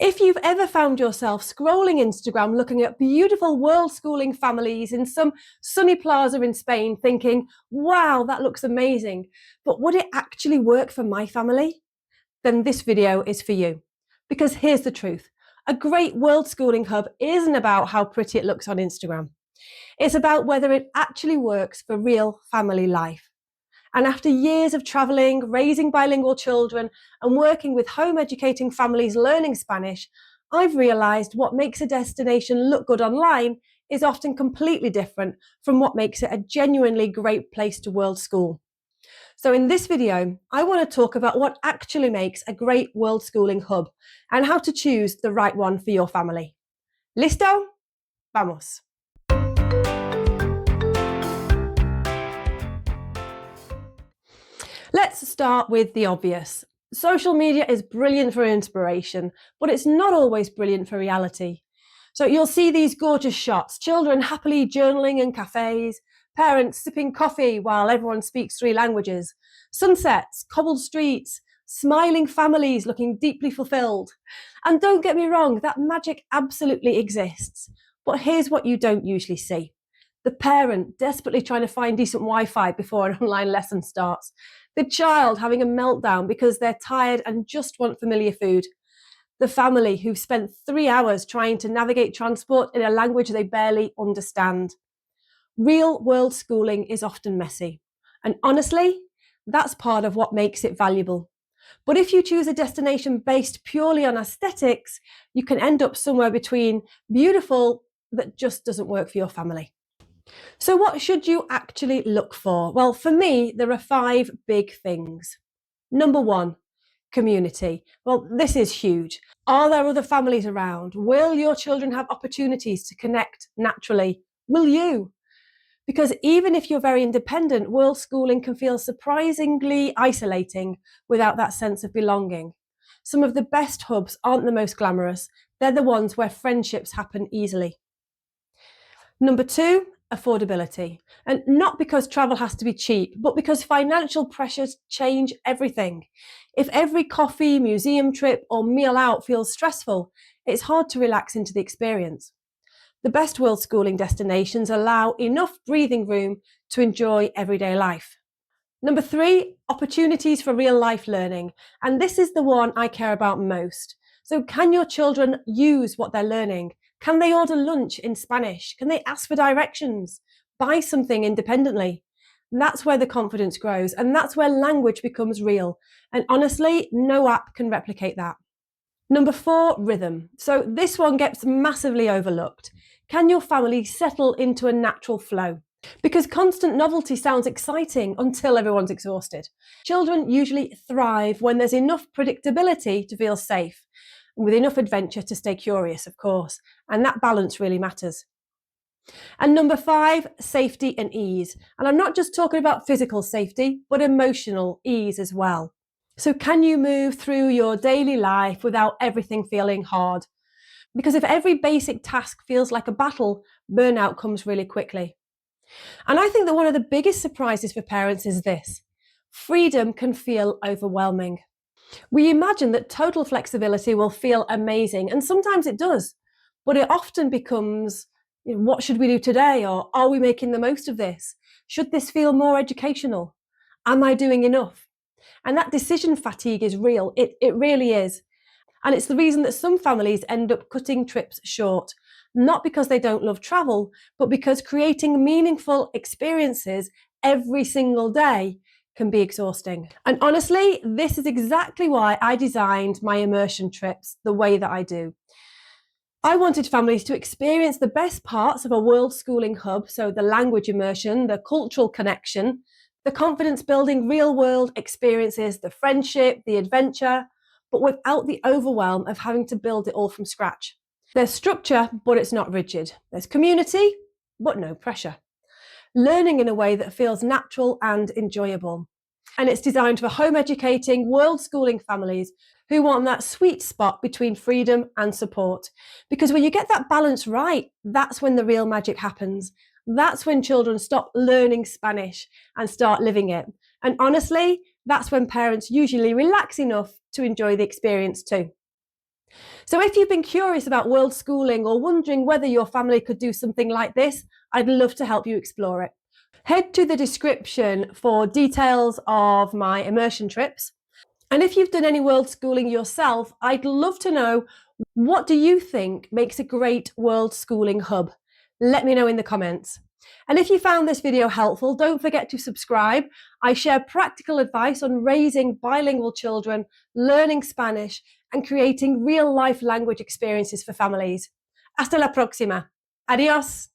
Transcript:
If you've ever found yourself scrolling Instagram looking at beautiful world-schooling families in some sunny plaza in Spain thinking, wow, that looks amazing, but would it actually work for my family? Then this video is for you. Because here's the truth. A great world-schooling hub isn't about how pretty it looks on Instagram. It's about whether it actually works for real family life. And after years of traveling, raising bilingual children, and working with home educating families learning Spanish, I've realized what makes a destination look good online is often completely different from what makes it a genuinely great place to world school. So in this video, I want to talk about what actually makes a great world schooling hub and how to choose the right one for your family. ¿Listo? Vamos. Let's start with the obvious. Social media is brilliant for inspiration, but it's not always brilliant for reality. So you'll see these gorgeous shots, children happily journaling in cafes, parents sipping coffee while everyone speaks 3 languages, sunsets, cobbled streets, smiling families looking deeply fulfilled. And don't get me wrong, that magic absolutely exists. But here's what you don't usually see. The parent desperately trying to find decent Wi-Fi before an online lesson starts. The child having a meltdown because they're tired and just want familiar food. The family who've spent 3 hours trying to navigate transport in a language they barely understand. Real world schooling is often messy. And honestly, that's part of what makes it valuable. But if you choose a destination based purely on aesthetics, you can end up somewhere between beautiful that just doesn't work for your family. So what should you actually look for? Well, for me, there are 5 big things. Number 1, community. Well, this is huge. Are there other families around? Will your children have opportunities to connect naturally? Will you? Because even if you're very independent, world schooling can feel surprisingly isolating without that sense of belonging. Some of the best hubs aren't the most glamorous. They're the ones where friendships happen easily. Number 2, affordability. And not because travel has to be cheap, but because financial pressures change everything. If every coffee, museum trip, or meal out feels stressful, it's hard to relax into the experience. The best world schooling destinations allow enough breathing room to enjoy everyday life. Number 3, opportunities for real life learning. And this is the one I care about most. So can your children use what they're learning? Can they order lunch in Spanish? Can they ask for directions? Buy something independently? That's where the confidence grows, and that's where language becomes real. And honestly, no app can replicate that. Number 4, rhythm. So this one gets massively overlooked. Can your family settle into a natural flow? Because constant novelty sounds exciting until everyone's exhausted. Children usually thrive when there's enough predictability to feel safe, and with enough adventure to stay curious, of course, and that balance really matters. And number 5, safety and ease. And I'm not just talking about physical safety, but emotional ease as well. So can you move through your daily life without everything feeling hard? Because if every basic task feels like a battle, burnout comes really quickly. And I think that one of the biggest surprises for parents is this: freedom can feel overwhelming. We imagine that total flexibility will feel amazing, and sometimes it does, but it often becomes, what should we do today? Or are we making the most of this? Should this feel more educational? Am I doing enough? And that decision fatigue is real. It really is. And it's the reason that some families end up cutting trips short, not because they don't love travel, but because creating meaningful experiences every single day can be exhausting. And honestly, this is exactly why I designed my immersion trips the way that I do. I wanted families to experience the best parts of a world schooling hub, so the language immersion, the cultural connection, the confidence building real world experiences, the friendship, the adventure, but without the overwhelm of having to build it all from scratch. There's structure, but it's not rigid. There's community, but no pressure. Learning in a way that feels natural and enjoyable. And it's designed for home educating, world schooling families who want that sweet spot between freedom and support. Because when you get that balance right, that's when the real magic happens. That's when children stop learning Spanish and start living it. And honestly, that's when parents usually relax enough to enjoy the experience too. So if you've been curious about world schooling or wondering whether your family could do something like this, I'd love to help you explore it. Head to the description for details of my immersion trips. And if you've done any world schooling yourself, I'd love to know, what do you think makes a great world schooling hub? Let me know in the comments. And if you found this video helpful, don't forget to subscribe. I share practical advice on raising bilingual children, learning Spanish, and creating real-life language experiences for families. Hasta la próxima. Adiós.